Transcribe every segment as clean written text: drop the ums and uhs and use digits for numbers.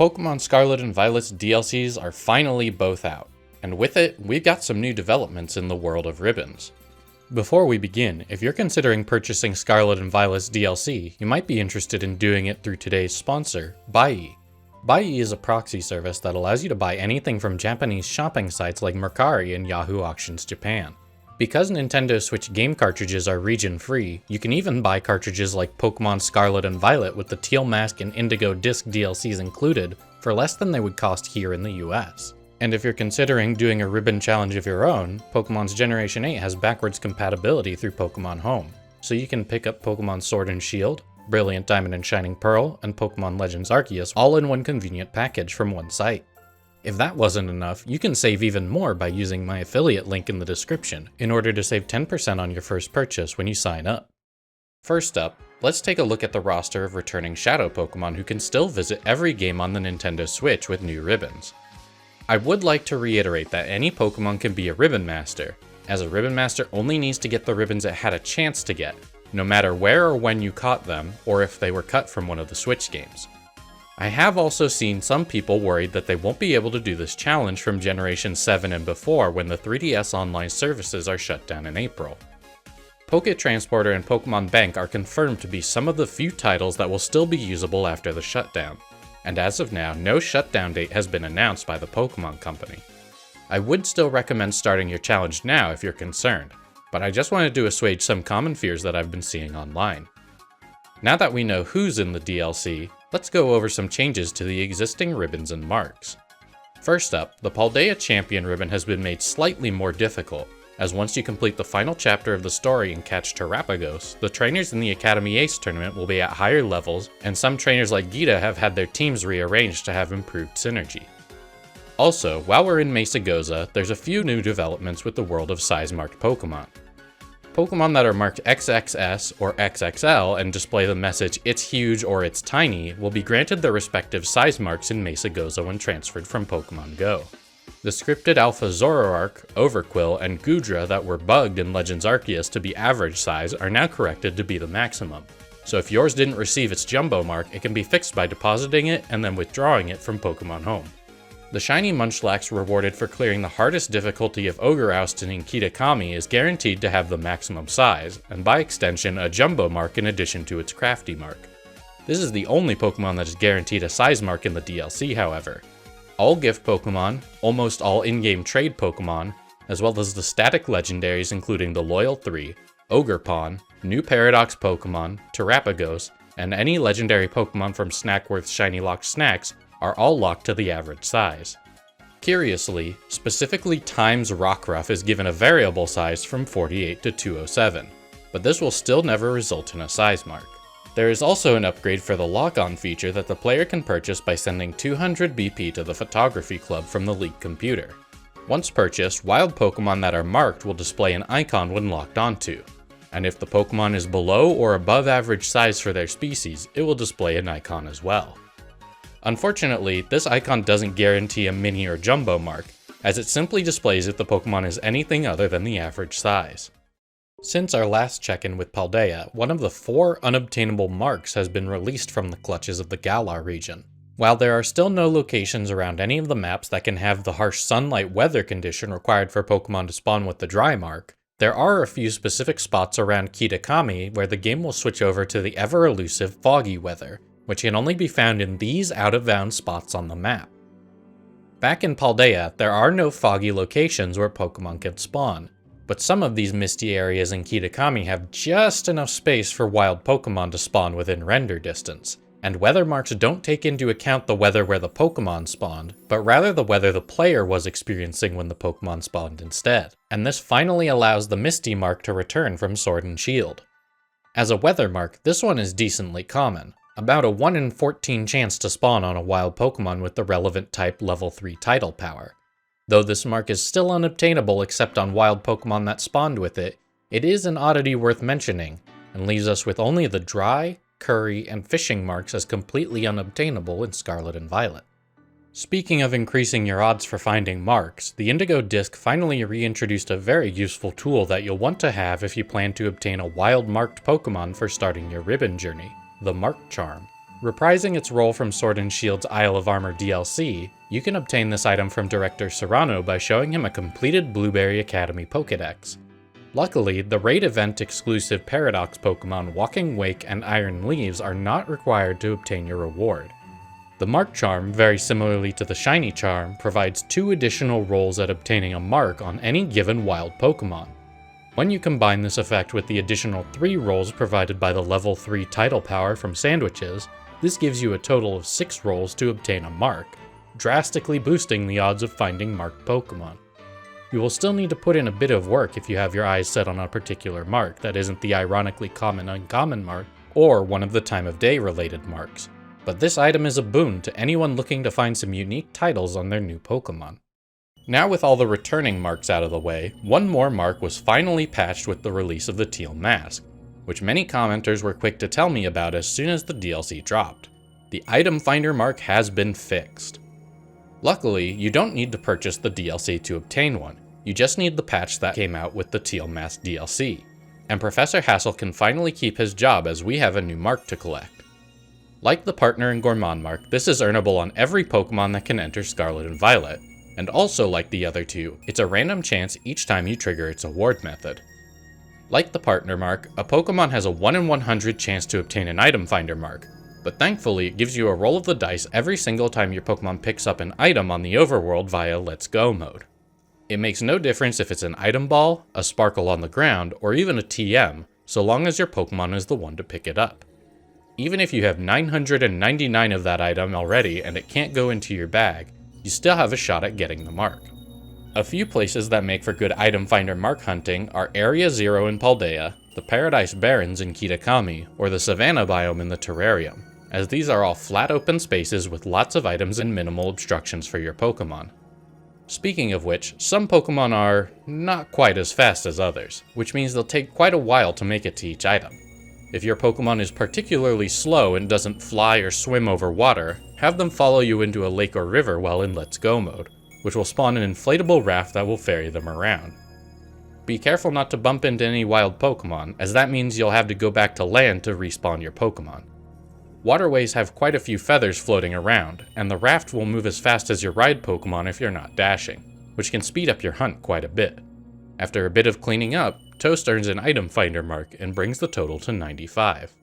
Pokémon Scarlet and Violet's DLCs are finally both out, and with it, we've got some new developments in the world of ribbons. Before we begin, if you're considering purchasing Scarlet and Violet's DLC, you might be interested in doing it through today's sponsor, Buy. Buy is a proxy service that allows you to buy anything from Japanese shopping sites like Mercari and Yahoo Auctions Japan. Because Nintendo Switch game cartridges are region-free, you can even buy cartridges like Pokémon Scarlet and Violet with the Teal Mask and Indigo disc DLCs included for less than they would cost here in the US. And if you're considering doing a ribbon challenge of your own, Pokemon's Generation 8 has backwards compatibility through Pokemon Home, so you can pick up Pokemon Sword and Shield, Brilliant Diamond and Shining Pearl, and Pokemon Legends Arceus all in one convenient package from one site. If that wasn't enough, you can save even more by using my affiliate link in the description in order to save 10% on your first purchase when you sign up. First up, let's take a look at the roster of returning Shadow Pokemon who can still visit every game on the Nintendo Switch with new ribbons. I would like to reiterate that any Pokemon can be a Ribbon Master, as a Ribbon Master only needs to get the ribbons it had a chance to get, no matter where or when you caught them, or if they were cut from one of the Switch games. I have also seen some people worried that they won't be able to do this challenge from Generation 7 and before when the 3DS online services are shut down in April. Poké Transporter and Pokemon Bank are confirmed to be some of the few titles that will still be usable after the shutdown, and as of now, no shutdown date has been announced by the Pokemon Company. I would still recommend starting your challenge now if you're concerned, but I just wanted to assuage some common fears that I've been seeing online. Now that we know who's in the DLC, let's go over some changes to the existing ribbons and marks. First up, the Paldea Champion ribbon has been made slightly more difficult, as once you complete the final chapter of the story and catch Terrapagos, the trainers in the Academy Ace tournament will be at higher levels, and some trainers like Gita have had their teams rearranged to have improved synergy. Also, while we're in Mesagoza, there's a few new developments with the world of size-marked Pokemon. Pokemon that are marked XXS or XXL and display the message "It's huge" or "It's tiny" will be granted their respective size marks in Mesagoza when transferred from Pokemon Go. The scripted Alpha Zoroark, Overqwil, and Goodra that were bugged in Legends Arceus to be average size are now corrected to be the maximum. So if yours didn't receive its Jumbo mark, it can be fixed by depositing it and then withdrawing it from Pokemon Home. The shiny Munchlax rewarded for clearing the hardest difficulty of Ogre Ousting in Kitakami is guaranteed to have the maximum size, and by extension a Jumbo mark in addition to its Crafty mark. This is the only Pokemon that is guaranteed a size mark in the DLC, however. All gift Pokemon, almost all in-game trade Pokemon, as well as the static legendaries including the Loyal 3, Ogerpon, new Paradox Pokemon, Terrapagos, and any legendary Pokemon from Snackworth's Shiny Locked Snacks are all locked to the average size. Curiously, specifically Time's Rockruff is given a variable size from 48 to 207, but this will still never result in a size mark. There is also an upgrade for the lock-on feature that the player can purchase by sending 200 BP to the Photography Club from the League computer. Once purchased, wild Pokemon that are marked will display an icon when locked onto, and if the Pokemon is below or above average size for their species, it will display an icon as well. Unfortunately, this icon doesn't guarantee a mini or jumbo mark, as it simply displays if the Pokemon is anything other than the average size. Since our last check-in with Paldea, one of the 4 unobtainable marks has been released from the clutches of the Galar region. While there are still no locations around any of the maps that can have the harsh sunlight weather condition required for Pokemon to spawn with the dry mark, there are a few specific spots around Kitakami where the game will switch over to the ever-elusive foggy weather, which can only be found in these out-of-bounds spots on the map. Back in Paldea, there are no foggy locations where Pokemon can spawn, but some of these misty areas in Kitakami have just enough space for wild Pokemon to spawn within render distance, and weather marks don't take into account the weather where the Pokemon spawned, but rather the weather the player was experiencing when the Pokemon spawned instead, and this finally allows the Misty mark to return from Sword and Shield. As a weather mark, this one is decently common, about a 1 in 14 chance to spawn on a wild Pokemon with the relevant type level 3 tidal power. Though this mark is still unobtainable except on wild Pokemon that spawned with it, it is an oddity worth mentioning, and leaves us with only the dry, curry, and fishing marks as completely unobtainable in Scarlet and Violet. Speaking of increasing your odds for finding marks, the Indigo disc finally reintroduced a very useful tool that you'll want to have if you plan to obtain a wild marked Pokemon for starting your ribbon journey, the Mark Charm. Reprising its role from Sword and Shield's Isle of Armor DLC, you can obtain this item from Director Serrano by showing him a completed Blueberry Academy Pokédex. Luckily, the raid event exclusive Paradox Pokémon Walking Wake and Iron Leaves are not required to obtain your reward. The Mark Charm, very similarly to the Shiny Charm, provides 2 additional rolls at obtaining a mark on any given wild Pokémon. When you combine this effect with the additional 3 rolls provided by the level 3 Tidal Power from Sandwiches, this gives you a total of 6 rolls to obtain a mark, drastically boosting the odds of finding marked Pokémon. You will still need to put in a bit of work if you have your eyes set on a particular mark that isn't the ironically common uncommon mark or one of the time of day related marks. But this item is a boon to anyone looking to find some unique titles on their new Pokémon. Now with all the returning marks out of the way, one more mark was finally patched with the release of the Teal mask, which many commenters were quick to tell me about as soon as the DLC dropped. The item finder mark has been fixed. Luckily, you don't need to purchase the DLC to obtain one, you just need the patch that came out with the Teal mask DLC, and Professor Hassel can finally keep his job as we have a new mark to collect. Like the Partner and Gourmand mark, this is earnable on every Pokémon that can enter Scarlet and Violet, and also like the other two, it's a random chance each time you trigger its award method. Like the Partner mark, a Pokémon has a 1 in 100 chance to obtain an item finder mark, but thankfully it gives you a roll of the dice every single time your Pokémon picks up an item on the overworld via Let's Go mode. It makes no difference if it's an item ball, a sparkle on the ground, or even a TM, so long as your Pokémon is the one to pick it up. Even if you have 999 of that item already and it can't go into your bag, you still have a shot at getting the mark. A few places that make for good item finder mark hunting are Area 0 in Paldea, the Paradise Barrens in Kitakami, or the Savannah biome in the Terrarium, as these are all flat open spaces with lots of items and minimal obstructions for your Pokémon. Speaking of which, some Pokémon are not quite as fast as others, which means they'll take quite a while to make it to each item. If your Pokémon is particularly slow and doesn't fly or swim over water, have them follow you into a lake or river while in Let's Go mode, which will spawn an inflatable raft that will ferry them around. Be careful not to bump into any wild Pokémon, as that means you'll have to go back to land to respawn your Pokémon. Waterways have quite a few feathers floating around, and the raft will move as fast as your ride Pokémon if you're not dashing, which can speed up your hunt quite a bit. After a bit of cleaning up, Toast earns an item finder mark and brings the total to 95.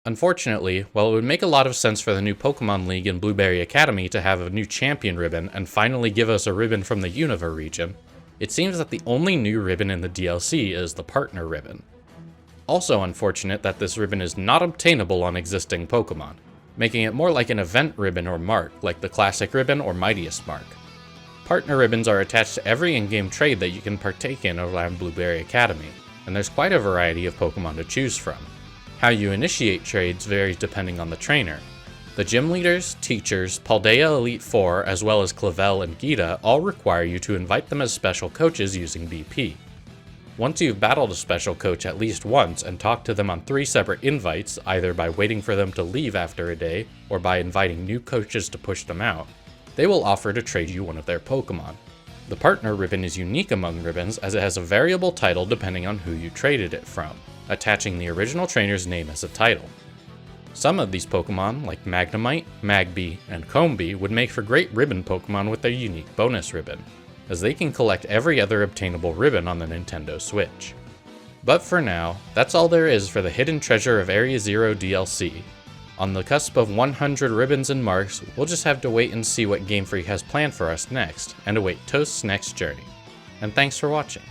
Unfortunately, while it would make a lot of sense for the new Pokémon League and Blueberry Academy to have a new champion ribbon and finally give us a ribbon from the Unova region, it seems that the only new ribbon in the DLC is the Partner ribbon. Also unfortunate that this ribbon is not obtainable on existing Pokémon, making it more like an event ribbon or mark, like the Classic ribbon or Mightiest mark. Partner ribbons are attached to every in-game trade that you can partake in around Blueberry Academy, and there's quite a variety of Pokémon to choose from. How you initiate trades varies depending on the trainer. The gym leaders, teachers, Paldea Elite Four, as well as Clavel and Gita all require you to invite them as special coaches using BP. Once you've battled a special coach at least once and talked to them on 3 separate invites, either by waiting for them to leave after a day or by inviting new coaches to push them out, they will offer to trade you one of their Pokémon. The Partner ribbon is unique among ribbons as it has a variable title depending on who you traded it from, attaching the original trainer's name as a title. Some of these Pokémon, like Magnemite, Magby, and Combee, would make for great ribbon Pokémon with their unique bonus ribbon, as they can collect every other obtainable ribbon on the Nintendo Switch. But for now, that's all there is for the Hidden Treasure of Area 0 DLC. On the cusp of 100 ribbons and marks, we'll just have to wait and see what Game Freak has planned for us next, and await Toast's next journey. And thanks for watching.